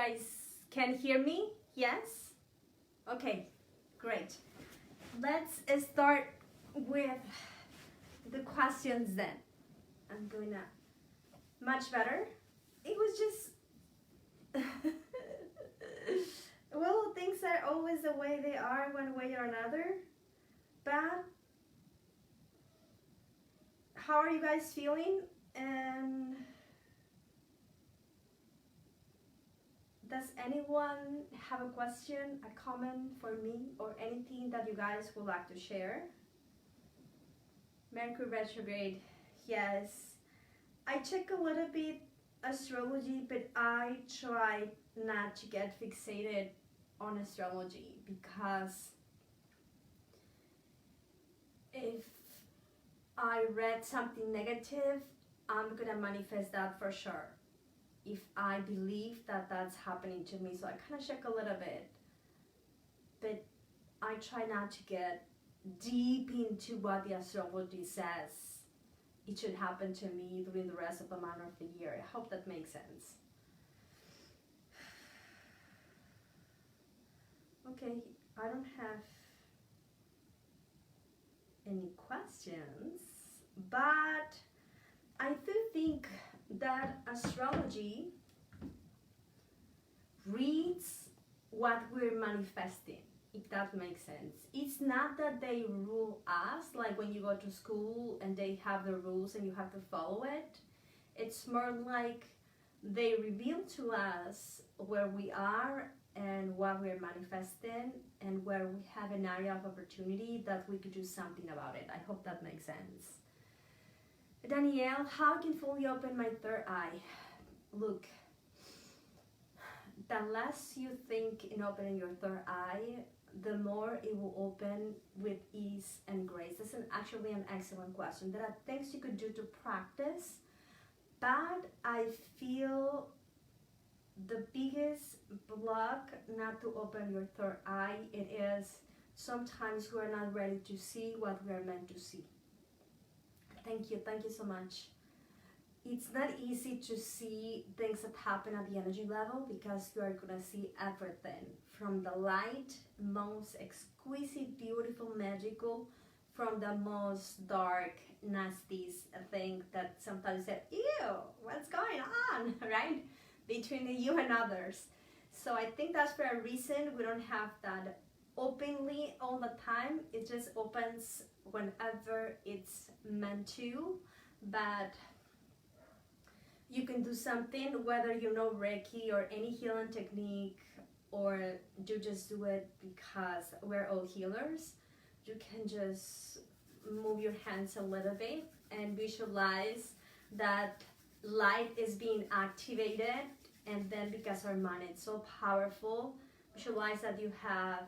guys can hear me? Yes? Okay, great. Let's start with the questions then. I'm gonna much better. It was just well, things are always the way they are, one way or another. But how are you guys feeling? And does anyone have a question, a comment for me, or anything that you guys would like to share? Mercury retrograde, yes. I check a little bit astrology, but I try not to get fixated on astrology, because if I read something negative, I'm gonna manifest that for sure, if I believe that that's happening to me. So I kind of check a little bit, but I try not to get deep into what the astrology says it should happen to me during the rest of the month of the year. I hope that makes sense. Okay, I don't have any questions, but I do think that astrology reads what we're manifesting, if that makes sense. It's not that they rule us, like when you go to school and they have the rules and you have to follow it. It's more like they reveal to us where we are and what we're manifesting, and where we have an area of opportunity that we could do something about it. I hope that makes sense. Danielle, how can fully open my third eye? Look, the less you think in opening your third eye, the more it will open with ease and grace. That's actually an excellent question. There are things you could do to practice, but I feel the biggest block not to open your third eye, it is sometimes we're not ready to see what we are meant to see. Thank you so much. It's not easy to see things that happen at the energy level, because you are gonna see everything from the light, most exquisite, beautiful, magical, from the most dark, nasty thing that sometimes say, ew, what's going on, right? Between you and others. So I think that's for a reason we don't have that openly all the time. It just opens whenever it's meant to. But you can do something, whether you know Reiki or any healing technique, or you just do it because we're all healers. You can just move your hands a little bit and visualize that light is being activated, and then because our mind is so powerful, visualize that you have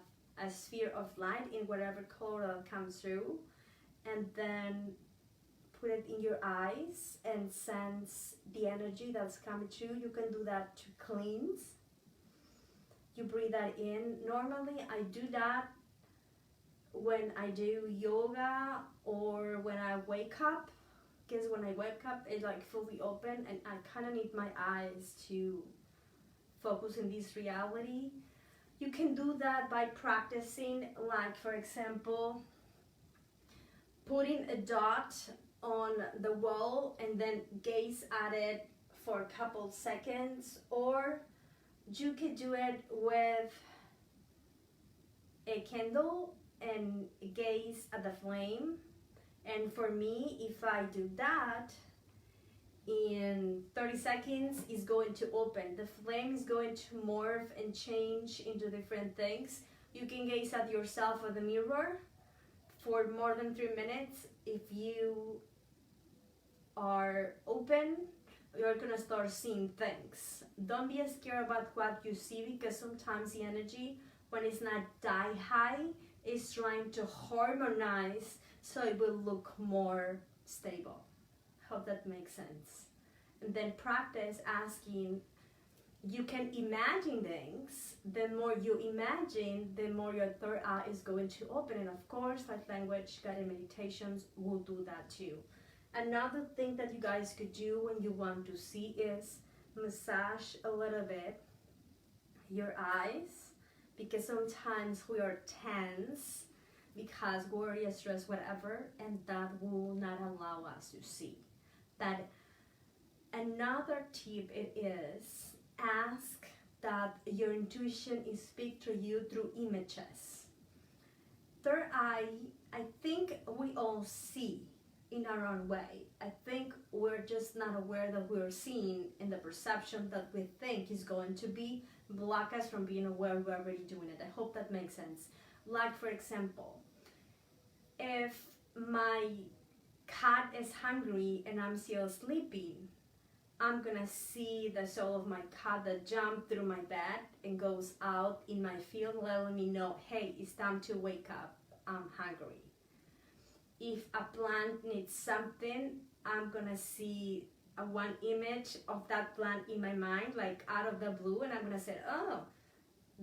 a sphere of light in whatever color that comes through, and then put it in your eyes and sense the energy that's coming through. You can do that to cleanse. You breathe that in. Normally I do that when I do yoga or when I wake up, because when I wake up it's like fully open and I kind of need my eyes to focus in this reality. You can do that by practicing, like for example, putting a dot on the wall and then gaze at it for a couple seconds, or you could do it with a candle and gaze at the flame. And for me, if I do that, in 30 seconds it's going to open. The flame is going to morph and change into different things. You can gaze at yourself or the mirror for more than 3 minutes. If you are open, you're gonna start seeing things. Don't be scared about what you see, because sometimes the energy, when it's not die high, is trying to harmonize so it will look more stable. Hope that makes sense. And then practice asking. You can imagine things. The more you imagine, the more your third eye is going to open. And of course, light language guided meditations will do that too. Another thing that you guys could do when you want to see is massage a little bit your eyes, because sometimes we are tense because worry, stress, whatever, and that will not allow us to see. That another tip it is, ask that your intuition is speak to you through images. Third eye, I think we all see in our own way. I think we're just not aware that we're seeing, and the perception that we think is going to be block us from being aware we're already doing it. I hope that makes sense. Like, for example, if my cat is hungry and I'm still sleeping, I'm gonna see the soul of my cat that jumped through my bed and goes out in my field, letting me know, hey, it's time to wake up, I'm hungry. If a plant needs something, I'm gonna see one image of that plant in my mind, like out of the blue, and I'm gonna say, oh,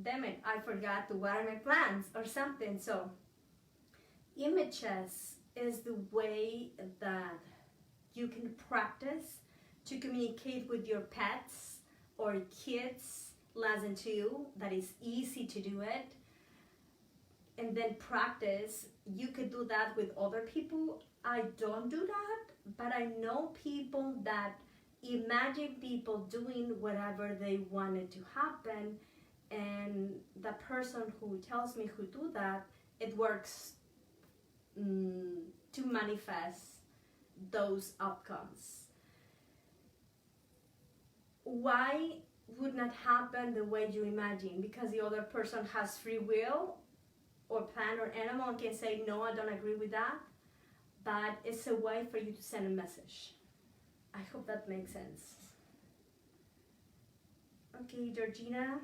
damn it, I forgot to water my plants or something. So images is the way that you can practice to communicate with your pets or kids less than 2. That is easy to do it. And then practice. You could do that with other people. I don't do that, but I know people that imagine people doing whatever they wanted to happen, and the person who tells me who do that, it works to manifest those outcomes. Why would not happen the way you imagine? Because the other person has free will, or plant or animal, and can say, no, I don't agree with that. But it's a way for you to send a message. I hope that makes sense. Okay, Georgina.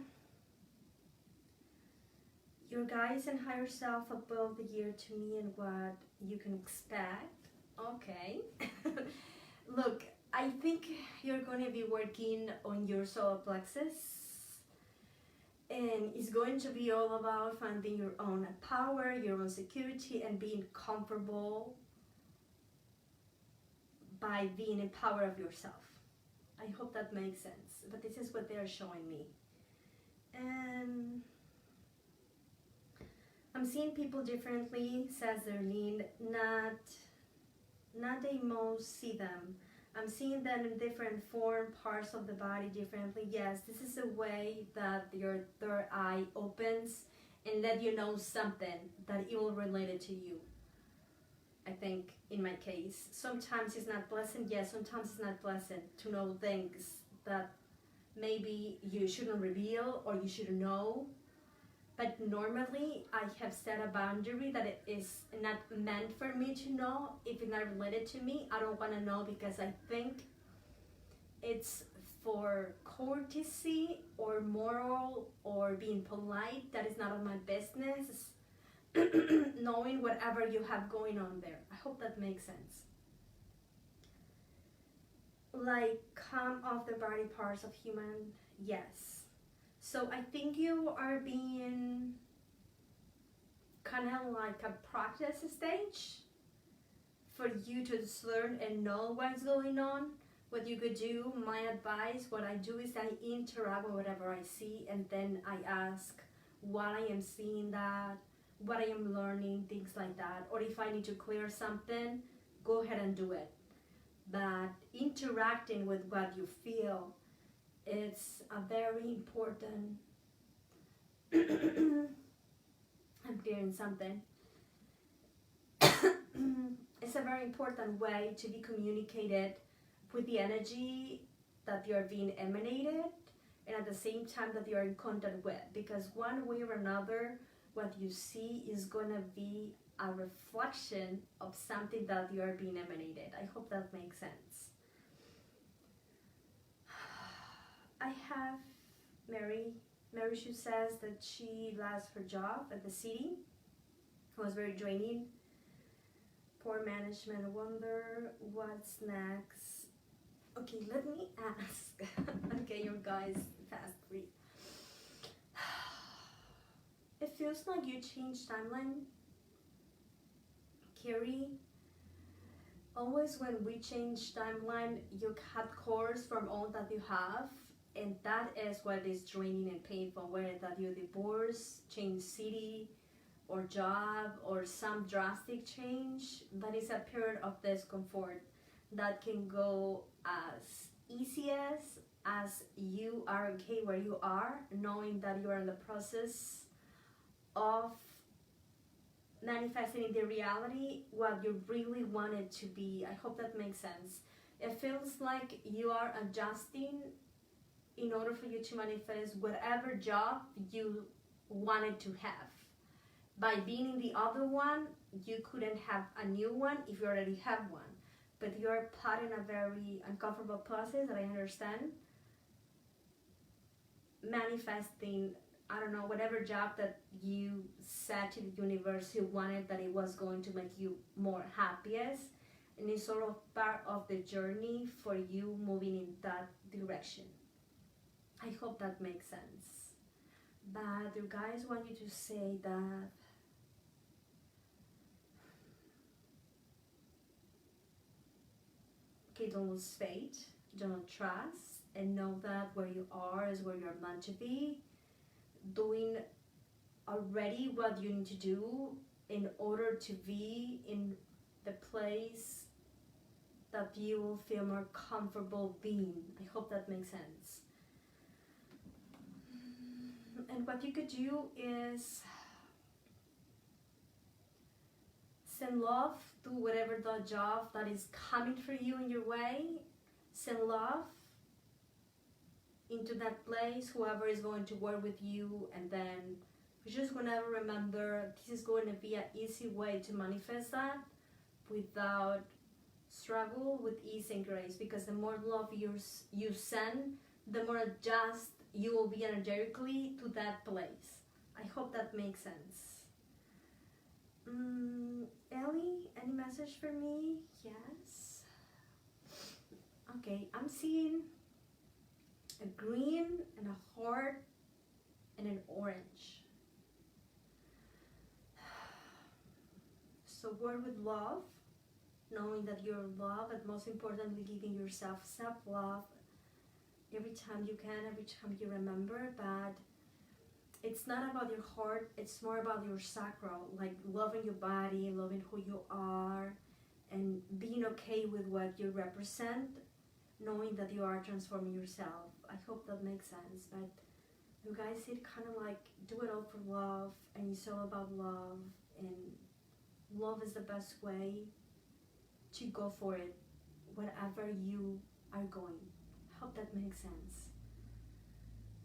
Your guides and higher self above the year to me and what you can expect. Okay. Look, I think you're going to be working on your solar plexus. And it's going to be all about finding your own power, your own security, and being comfortable by being in power of yourself. I hope that makes sense. But this is what they're showing me. And I'm seeing people differently, says Darlene. Not they most see them. I'm seeing them in different form, parts of the body differently. Yes, this is a way that your third eye opens and let you know something that it will relate it to you. I think in my case, sometimes it's not pleasant. Yes, sometimes it's not pleasant to know things that maybe you shouldn't reveal or you shouldn't know. But normally I have set a boundary that it is not meant for me to know. If it's not related to me, I don't want to know, because I think it's for courtesy or moral or being polite. That is none of my business. Knowing whatever you have going on there. I hope that makes sense. Like, come off the body parts of human, yes. So I think you are being kind of like a practice stage for you to learn and know what's going on, what you could do. My advice, what I do is I interact with whatever I see, and then I ask what I am seeing, that, what I am learning, things like that. Or if I need to clear something, go ahead and do it. But interacting with what you feel, it's a very important I'm clearing something. It's a very important way to be communicated with the energy that you're being emanated, and at the same time that you're in contact with, because one way or another what you see is going to be a reflection of something that you're being emanated. I hope that makes sense. I have Mary. She says that she lost her job at the city. It was very draining. Poor management. Wonder what's next. Okay, let me ask. Okay, you guys, fast read. It feels like you changed timeline, Carrie. Always when we change timeline, you cut course from all that you have, And that is what is draining and painful, whether that you divorce, change city or job, or some drastic change. That is a period of discomfort that can go as easy as you are okay where you are, knowing that you are in the process of manifesting in the reality what you really want it to be. I hope that makes sense. It feels like you are adjusting in order for you to manifest whatever job you wanted to have. By being in the other one, you couldn't have a new one if you already have one. But you're put in a very uncomfortable process that I understand. Manifesting, I don't know, whatever job that you said to the universe you wanted that it was going to make you more happiest. And it's sort of part of the journey for you moving in that direction. I hope that makes sense. But you guys want you to say that okay, don't lose faith, don't trust, and know that where you are is where you're meant to be, doing already what you need to do in order to be in the place that you will feel more comfortable being. I hope that makes sense. And what you could do is send love to whatever the job that is coming for you in your way. Send love into that place, whoever is going to work with you, and then you're just gonna remember this is going to be an easy way to manifest that without struggle, with ease and grace, because the more love you send, the more adjust you will be energetically to that place. I hope that makes sense. Ellie, any message for me? Yes. Okay, I'm seeing a green and a heart and an orange. So work with love, knowing that you're loved, and most importantly giving yourself self-love every time you can, every time you remember. But it's not about your heart, it's more about your sacral, like loving your body, loving who you are, and being okay with what you represent, knowing that you are transforming yourself. I hope that makes sense. But you guys, it kind of like do it all for love, and it's all about love, and love is the best way to go for it, whatever you are going. Hope that makes sense.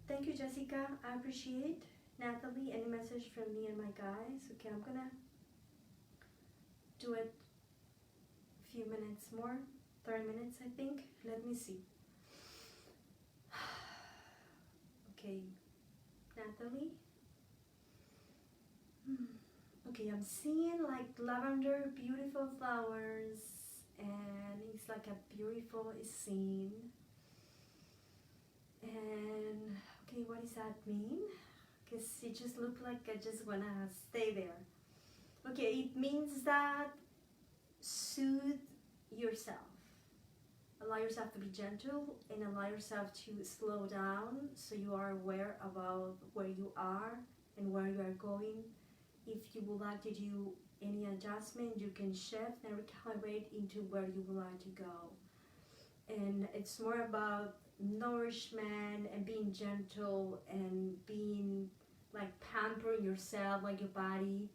Thank you, Jessica. I appreciate. Natalie, any message from me and my guys? Okay, I'm gonna do it a few minutes more, 30 minutes, I think. Let me see. Okay, Natalie. Okay, I'm seeing like lavender, beautiful flowers, and it's like a beautiful scene. And okay, what does that mean? Because it just looked like I just wanna stay there. Okay, it means that soothe yourself. Allow yourself to be gentle and allow yourself to slow down so you are aware about where you are and where you are going. If you would like to do any adjustment, you can shift and recalibrate into where you would like to go. And it's more about nourishment and being gentle and being like pampering yourself, like your body.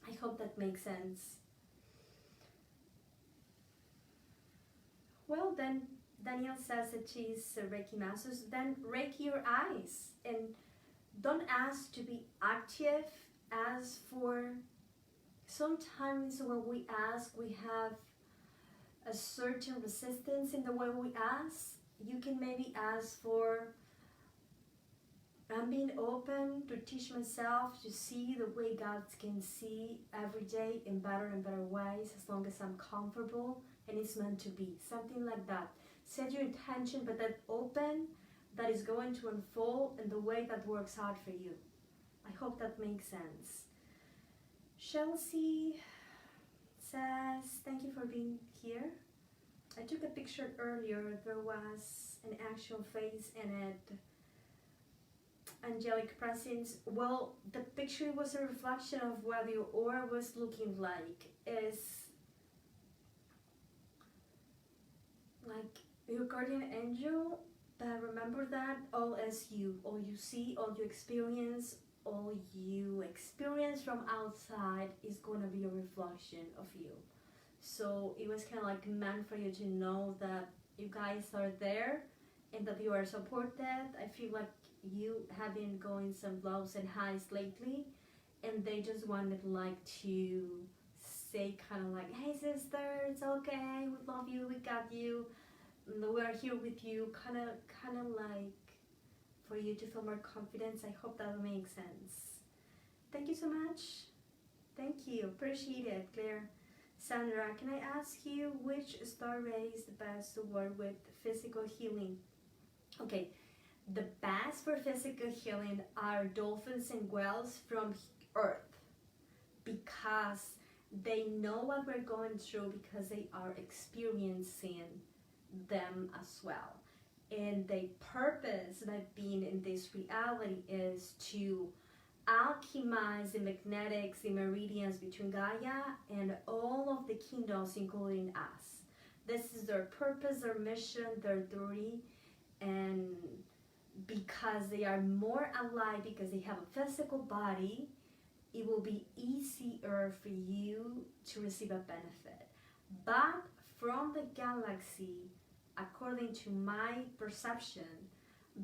I hope that makes sense. Well, then Danielle says that she's a Reiki master. So then Reiki your eyes and don't ask to be active. As for sometimes when we ask, we have a certain resistance in the way we ask. You can maybe ask for, I'm being open to teach myself to see the way God can see every day in better and better ways, as long as I'm comfortable and it's meant to be. Something like that. Set your intention, but that open, that is going to unfold in the way that works out for you. I hope that makes sense. Chelsea says, thank you for being here. I took a picture earlier. There was an actual face in it, angelic presence. Well, the picture was a reflection of what your aura was looking like. Is like your guardian angel. But remember that all is you. All you see, all you experience, from outside is gonna be a reflection of you. So it was kind of like meant for you to know that you guys are there and that you are supported. I feel like you have been going some lows and highs lately, and they just wanted like to say kind of like, hey sister, it's okay, we love you, we got you, we are here with you, kind of like for you to feel more confidence. I hope that makes sense. Thank you so much. Thank you, appreciate it, Claire. Sandra, can I ask you which star ray is the best to work with physical healing? Okay, the best for physical healing are dolphins and whales from Earth, because they know what we're going through, because they are experiencing them as well. And the purpose by being in this reality is to alchemize the magnetics, the meridians between Gaia and all of the kingdoms, including us. This is their purpose, their mission, their duty, and because they are more alive, because they have a physical body, it will be easier for you to receive a benefit. But from the galaxy, according to my perception,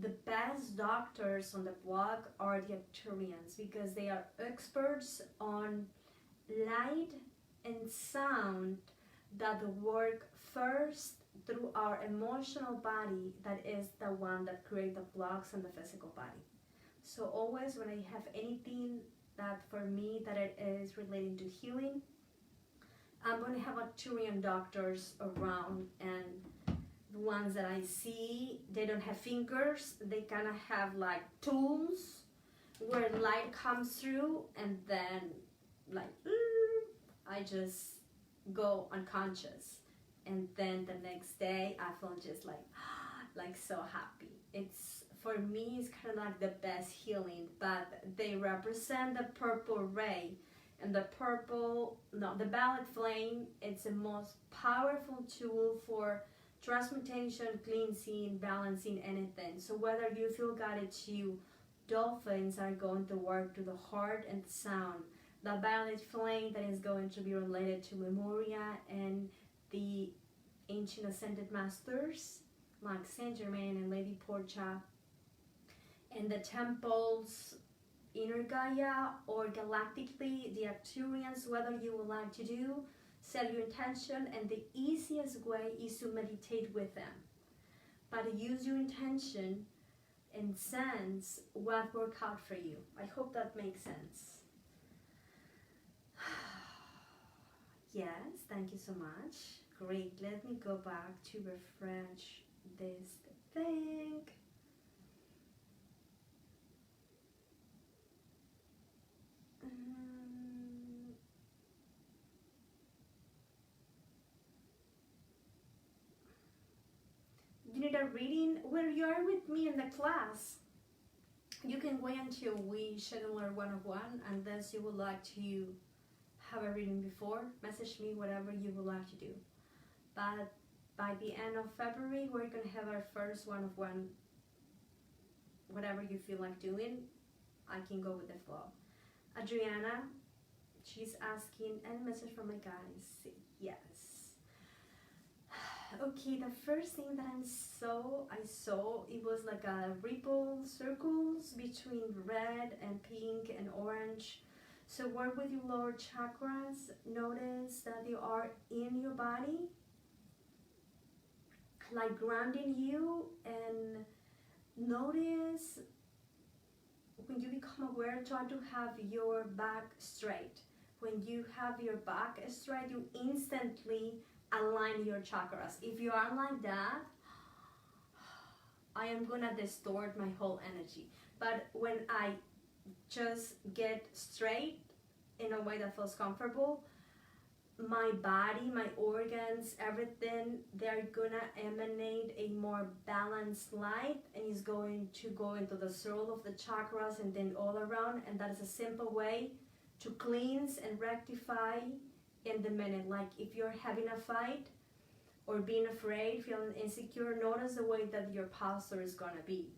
the best doctors on the block are the Arcturians, because they are experts on light and sound that work first through our emotional body, that is the one that creates the blocks on the physical body. So always when I have anything that for me that it is relating to healing, I'm going to have Arcturian doctors around, and the ones that I see, they don't have fingers, they kind of have like tools where light comes through, and then like I just go unconscious, and then the next day I feel just like so happy. It's, for me, it's kind of like the best healing. But they represent the purple ray, and the violet flame. It's the most powerful tool for transmutation, cleansing, balancing, anything. So whether you feel guided to, dolphins are going to work to the heart and the sound. The violet flame, that is going to be related to Lemuria and the ancient ascended masters like Saint Germain and Lady Portia, and the temples, inner Gaia or galactically, the Arcturians. Whether you would like to do, set your intention, and the easiest way is to meditate with them. But use your intention and sense what worked out for you. I hope that makes sense. Yes, thank you so much. Great, let me go back to refresh this thing. You need a reading? Well, you are with me in the class. You can wait until we schedule our one-on-one, unless you would like to have a reading before. Message me whatever you would like to do. But by the end of February, we're going to have our first one-on-one. Whatever you feel like doing, I can go with the flow. Adriana, she's asking, and message from my guys. Yes. Okay, the first thing that I saw, it was like a ripple circles between red and pink and orange. So work with your lower chakras. Notice that you are in your body, like grounding you, and notice when you become aware, try to have your back straight. When you have your back straight, you instantly align your chakras. If you are like that, I am gonna distort my whole energy. But when I just get straight in a way that feels comfortable, my body, my organs, everything, they're gonna emanate a more balanced light, and it's going to go into the soul of the chakras and then all around. And that is a simple way to cleanse and rectify in the minute. Like if you're having a fight or being afraid, feeling insecure, notice the way that your posture is gonna be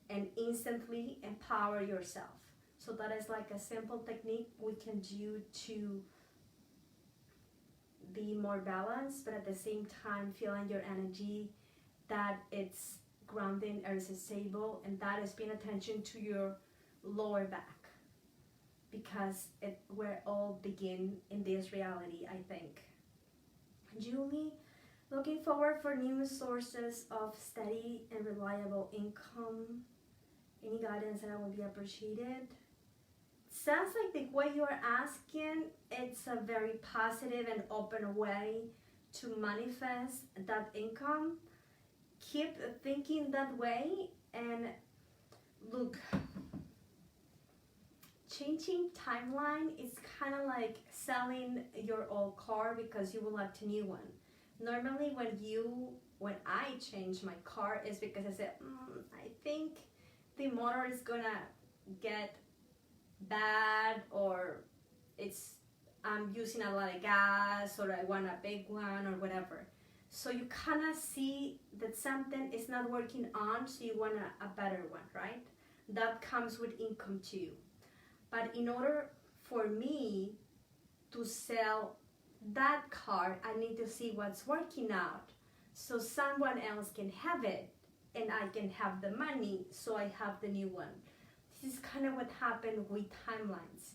and instantly empower yourself. So that is like a simple technique we can do to be more balanced, but at the same time feeling your energy that it's grounding or is stable, and that is paying attention to your lower back, because we're all begin in this reality, I think. Julie, looking forward for new sources of steady and reliable income. Any guidance that will be appreciated. Sounds like the way you're asking, it's a very positive and open way to manifest that income. Keep thinking that way, and look, changing timeline is kind of like selling your old car because you would like a new one. Normally when I change my car is because I said, I think the motor is gonna get bad, or I'm using a lot of gas, or I want a big one, or whatever. So you kind of see that something is not working on, so you want a better one, right? That comes with income too. But in order for me to sell that car, I need to see what's working out, so someone else can have it and I can have the money, so I have the new one. This is kind of what happened with timelines.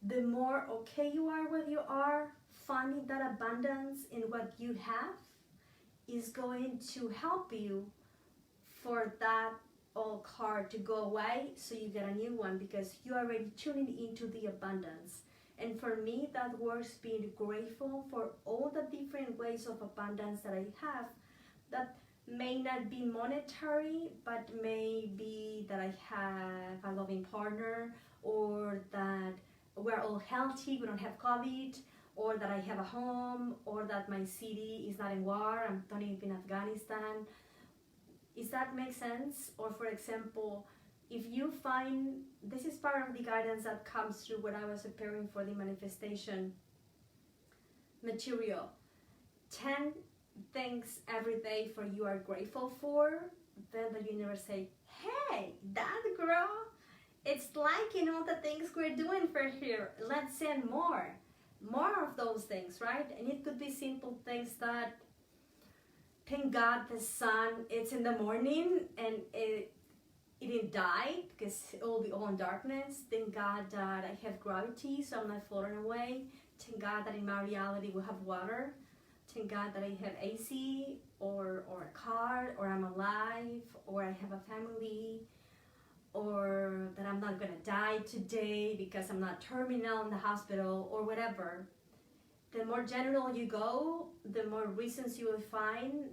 The more okay you are where you are, finding that abundance in what you have is going to help you for that old car to go away, so you get a new one, because you are already tuning into the abundance. And for me, that works being grateful for all the different ways of abundance that I have, that may not be monetary, but may be that I have a loving partner, or that we're all healthy, we don't have COVID, or that I have a home, or that my city is not in war, I'm not even in Afghanistan. Does that make sense? Or for example, if you find, this is part of the guidance that comes through when I was preparing for the manifestation material. 10 things every day for you are grateful for, then the universe say, hey, that girl, it's liking all the things we're doing for here. Let's send more of those things, right? And it could be simple things that, thank God the sun, it's in the morning and it didn't die because it will be all in darkness. Thank God that I have gravity, so I'm not floating away. Thank God that in my reality we have water. Thank God that I have AC or a car, or I'm alive, or I have a family, or that I'm not gonna die today because I'm not terminal in the hospital, or whatever. The more general you go, the more reasons you will find,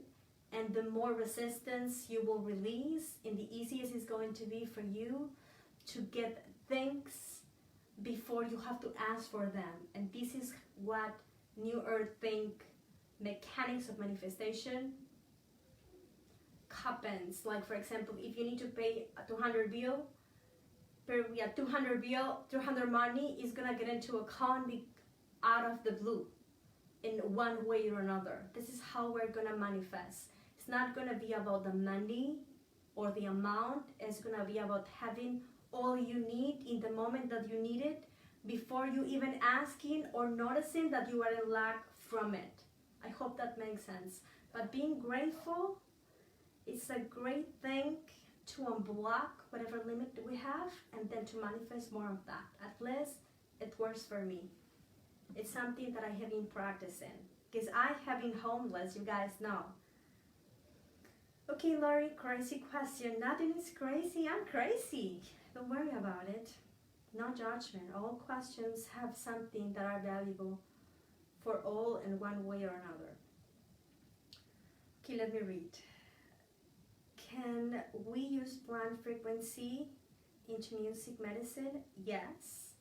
and the more resistance you will release, and the easiest it's going to be for you to get things before you have to ask for them. And this is what New Earth think mechanics of manifestation happens. Like for example, if you need to pay a 200 bill, 200 money is gonna get into account out of the blue in one way or another. This is how we're gonna manifest. It's not gonna be about the money or the amount. It's gonna be about having all you need in the moment that you need it, before you even asking or noticing that you are in lack from it. I hope that makes sense. But being grateful is a great thing to unblock whatever limit we have, and then to manifest more of that. At least it works for me. It's something that I have been practicing, because I have been homeless, you guys know. Okay, Lori, crazy question. Nothing is crazy, I'm crazy. Don't worry about it. No judgment. All questions have something that are valuable for all in one way or another. Okay, let me read. Can we use plant frequency into music medicine? Yes.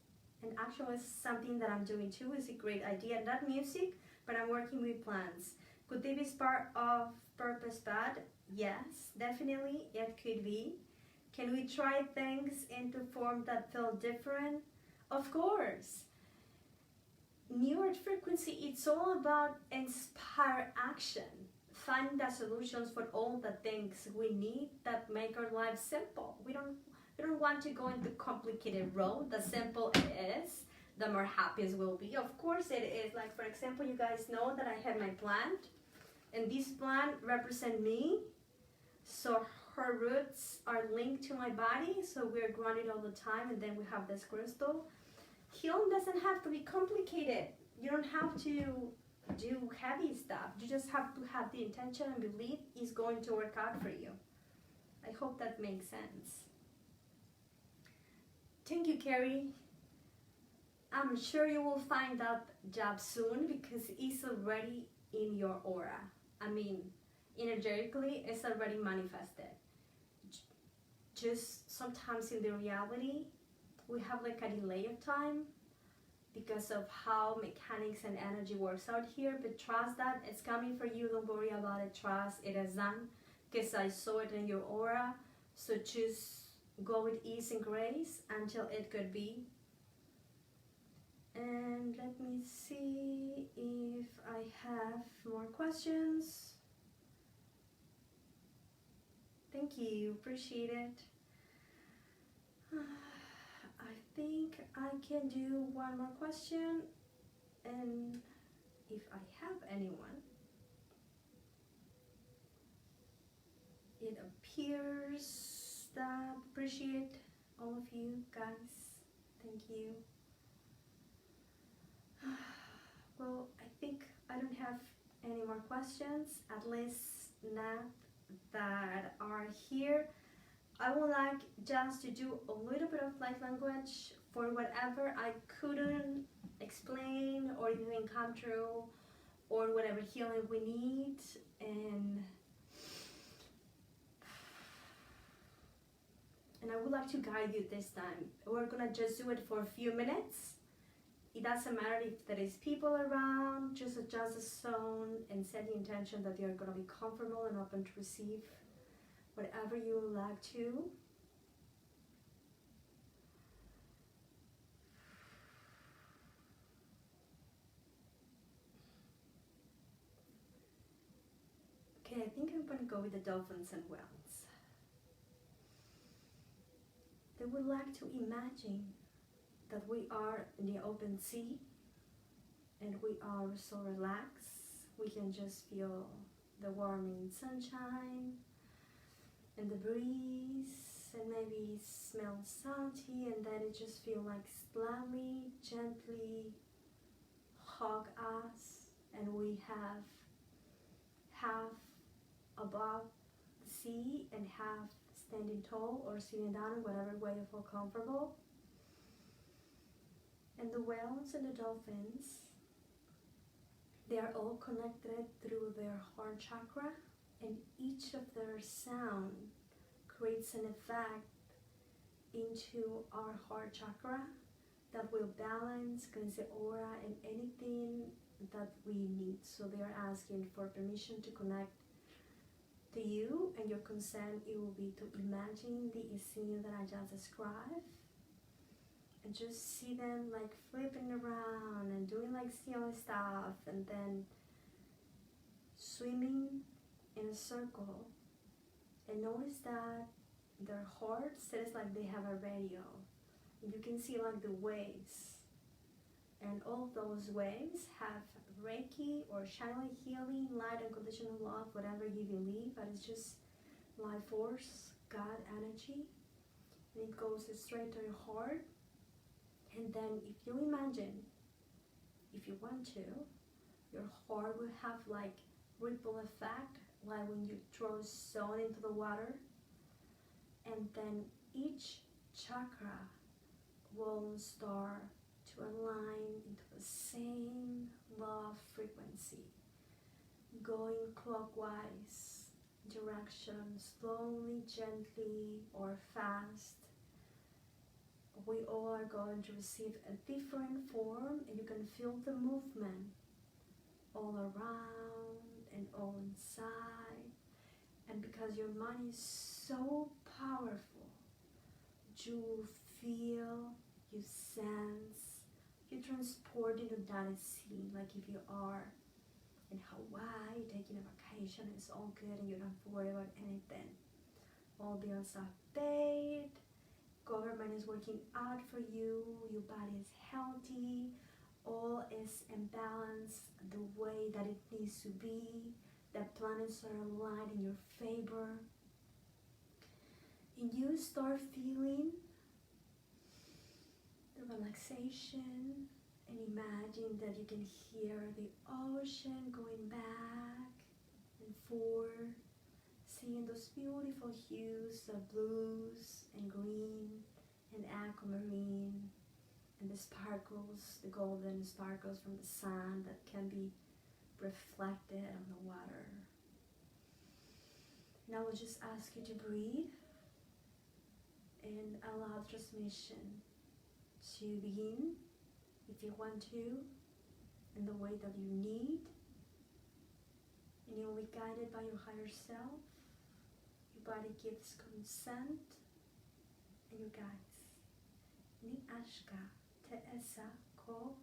And actually it's something that I'm doing too. Is a great idea. Not music, but I'm working with plants. Could they be part of purpose bad? Yes, definitely it could be. Can we try things into form that feel different? Of course. New Earth frequency, it's all about inspire action. Find the solutions for all the things we need that make our lives simple. We don't want to go into complicated road. The simple it is, the more happiest we'll be. Of course it is. Like for example, you guys know that I have my plant, and this plant represent me. So her roots are linked to my body, so we're grounded all the time, and then we have this crystal. Healing doesn't have to be complicated. You don't have to do heavy stuff. You just have to have the intention and belief is going to work out for you. I hope that makes sense. Thank you, Carrie. I'm sure you will find that job soon because it's already in your aura. I mean, energetically, it's already manifested. Just sometimes in the reality, we have like a delay of time because of how mechanics and energy works out here, but trust that it's coming for you. Don't worry about it. Trust it is done because I saw it in your aura. So just go with ease and grace until it could be. And let me see if I have more questions. Thank you, appreciate it. I think I can do one more question, and if I have anyone, it appears that appreciate all of you guys. Thank you. Well, I think I don't have any more questions, at least not that are here. I would like just to do a little bit of light language for whatever I couldn't explain or didn't come through, or whatever healing we need. And I would like to guide you this time. We're gonna just do it for a few minutes. It doesn't matter if there is people around, just adjust the zone and set the intention that you're gonna be comfortable and open to receive whatever you would like to. Okay, I think I'm gonna go with the dolphins and whales. They would like to imagine that we are in the open sea and we are so relaxed. We can just feel the warming sunshine and the breeze, and maybe smell salty, and then it just feel like slightly, gently hug us, and we have half above the sea and half standing tall or sitting down, whatever way you feel comfortable. And the whales and the dolphins, they are all connected through their heart chakra, and each of their sound creates an effect into our heart chakra that will balance, cleanse the aura and anything that we need. So they are asking for permission to connect to you, and your consent, it will be to imagine the scene that I just described, and just see them like flipping around and doing like silly stuff, and then swimming in a circle. And notice that their hearts, it is like they have a radio. You can see like the waves, and all those waves have Reiki or Shining healing, light, unconditional love, whatever you believe, but it's just life force, God energy, and it goes straight to your heart. And then if you imagine, if you want to, your heart will have like ripple effect, like when you throw salt into the water, and then each chakra will start to align into the same love frequency, going clockwise direction, slowly, gently, or fast, we all are going to receive a different form, and you can feel the movement all around and all inside. And because your mind is so powerful, you feel, you sense, you transport into that scene, like if you are in Hawaii taking a vacation, it's all good and you don't have to worry about anything. All bills are paid, government is working out for you, your body is healthy, all is in balance the way that it needs to be, the planets are aligned in your favor, and you start feeling the relaxation, and imagine that you can hear the ocean going back and forth, seeing those beautiful hues of blues and green and aquamarine, and the sparkles, the golden sparkles from the sun that can be reflected on the water. Now we'll just ask you to breathe and allow the transmission to begin, if you want to, in the way that you need, and you'll be guided by your higher self. Your body gives consent, and you guides. Ni ashka te esa ko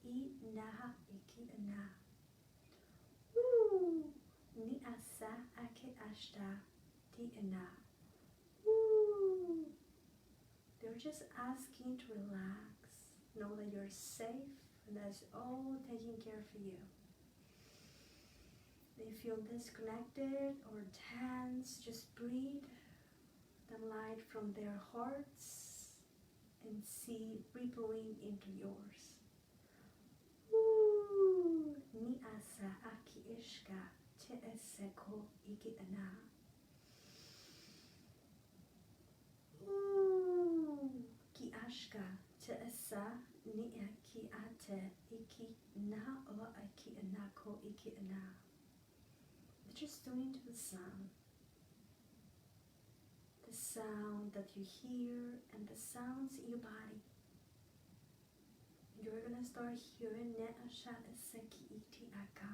I naha iki na. Woo! Ni asa ake ashta ti na. Woo! They're just asking to relax. Know that you're safe and that's all taken care for you. They feel disconnected or tense, just breathe the light from their hearts and see rippling into yours. Woo! Ni asa aki ishka te eseko iki ana. Woo! Ki ashka te esa ni aki ate iki na o aki anako iki ana. Just tune into the sound that you hear and the sounds in your body. You're gonna start hearing ne asha eseki iti aka,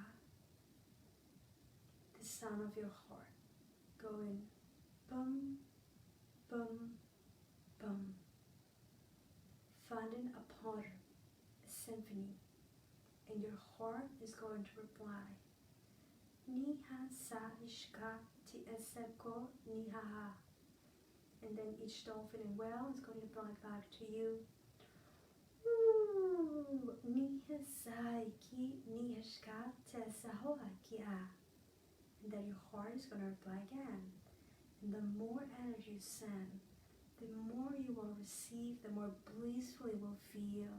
the sound of your heart going bum, bum, bum, finding a pattern, a symphony, and your heart is going to reply. Ni ha sa ishka ti eseko ni ha ha. And then each dolphin in well is going to reply back to you. Ooh, ni ha sa iki ni ishka te esaho ki a. And then your heart is going to reply again. And the more energy you send, the more you will receive, the more blissful you will feel.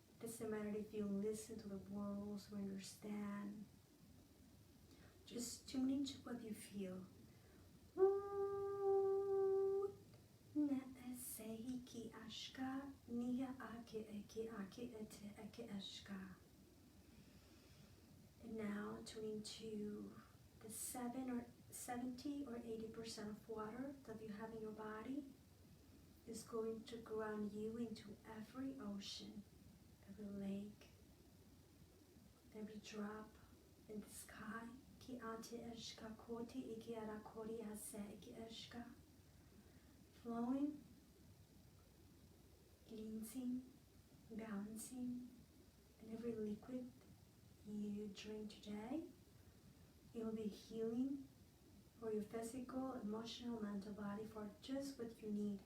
It doesn't matter if you listen to the words or understand. Just tune into what you feel. Ooh, na esehi ki ashka niya ake eke ake ete eke ashka. And now tune into the 70 or 80% of water that you have in your body is going to ground you into every ocean, every lake, every drop in the sky. Ki ate eshka koti iki ara kori ase iki eshka. Flowing, cleansing, balancing, and every liquid you drink today, it will be healing for your physical, emotional, mental body, for just what you need.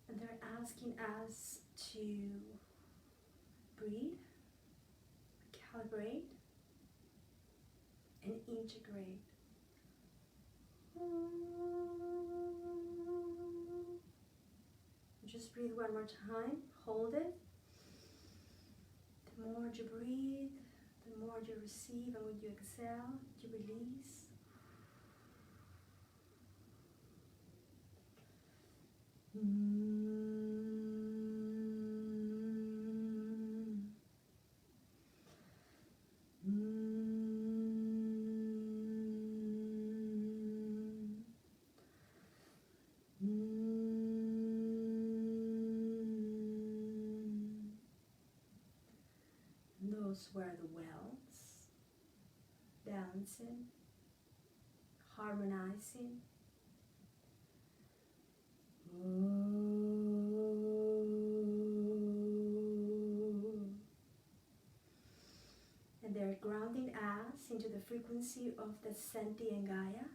And they're asking us to breathe, calibrate, and integrate. Just breathe one more time, hold it. The more you breathe, the more you receive, and when you exhale, you release. nostrils were the wells, balancing, harmonizing. And they're grounding us into the frequency of the sentient Gaia.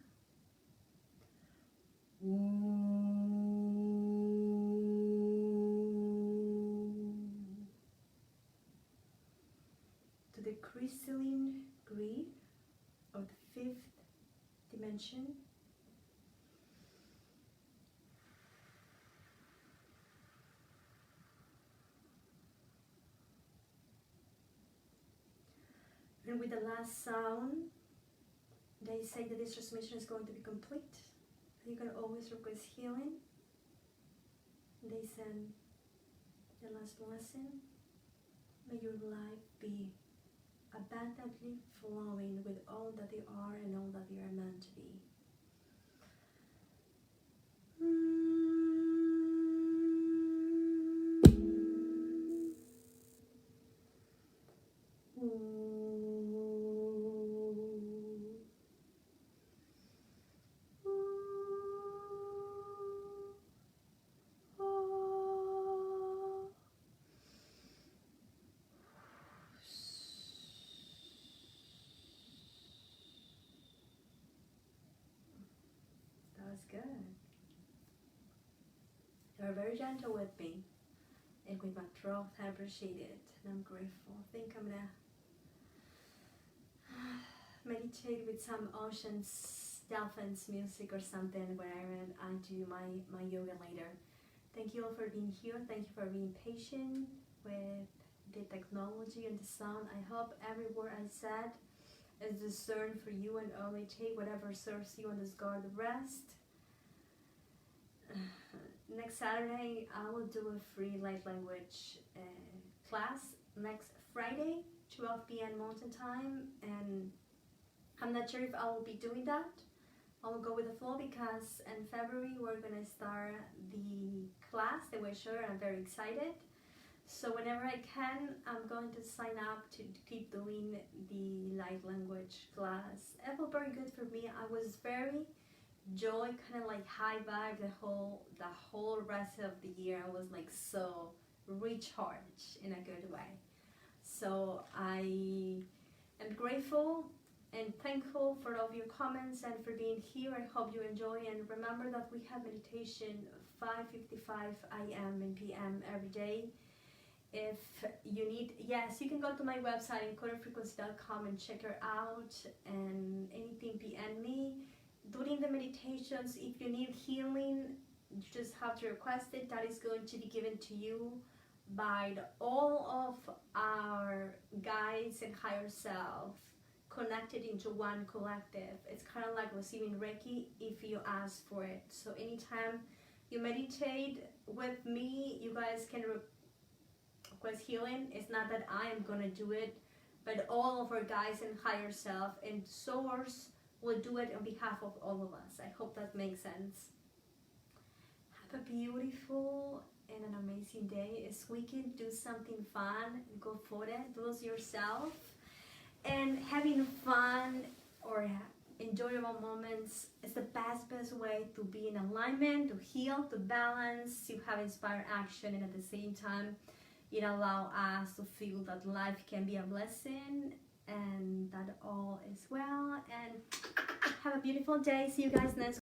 To the crystalline grid of the 5th dimension. And with the last sound, they say that this transmission is going to be complete. You can always request healing. They send the last blessing. May your life be abundantly flowing with all that you are and all that you are meant to be. Good. You're very gentle with me and with my throat. I appreciate it and I'm grateful. I think I'm gonna meditate with some oceans, dolphins music or something when I do my yoga later. Thank you all for being here. Thank you for being patient with the technology and the sound. I hope every word I said is discerned for you and only take whatever serves you and discard the rest. Next Saturday I will do a free light language class. Next Friday 12 p.m. Mountain Time, and I'm not sure if I will be doing that. I will go with the flow because in February we're gonna start the class, the way sure. I'm very excited. So whenever I can, I'm going to sign up to keep doing the light language class. It felt very good for me. I was very joy, kind of like high vibe the whole rest of the year. I was like so recharged in a good way. So I am grateful and thankful for all of your comments and for being here. I hope you enjoy, and remember that we have meditation 5:55 a.m. and p.m. every day. If you need, yes, you can go to my website encoderfrequency.com and check her out, and anything PM me. During the meditations, if you need healing, you just have to request it. That is going to be given to you by all of our guides and higher self connected into one collective. It's kind of like receiving Reiki if you ask for it. So anytime you meditate with me, you guys can request healing. It's not that I am gonna do it, but all of our guides and higher self and source will do it on behalf of all of us. I hope that makes sense. Have a beautiful and an amazing day. This weekend, do something fun, go for it, lose yourself, and having fun or enjoyable moments is the best way to be in alignment, to heal, to balance, to have inspired action, and at the same time it allows us to feel that life can be a blessing and that all is well. And have a beautiful day. See you guys next